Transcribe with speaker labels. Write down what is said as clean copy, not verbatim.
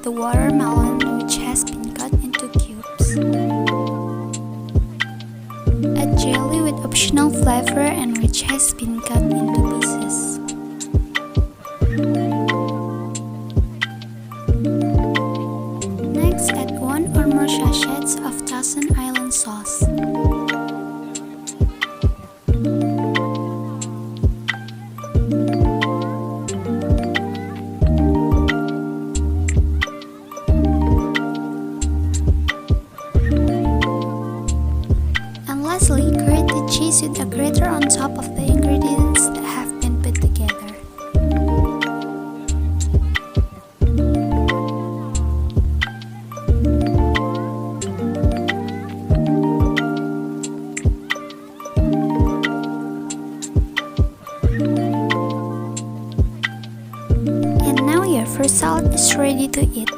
Speaker 1: the watermelon, which has been cut into cubes. Add jelly with optional flavor and which has been cut into pieces. Next, add 1 or more sachets of Thousand Island sauce. And lastly, grate the cheese with a grater on top of the ingredients that have been put together. And now your fruit salad is ready to eat.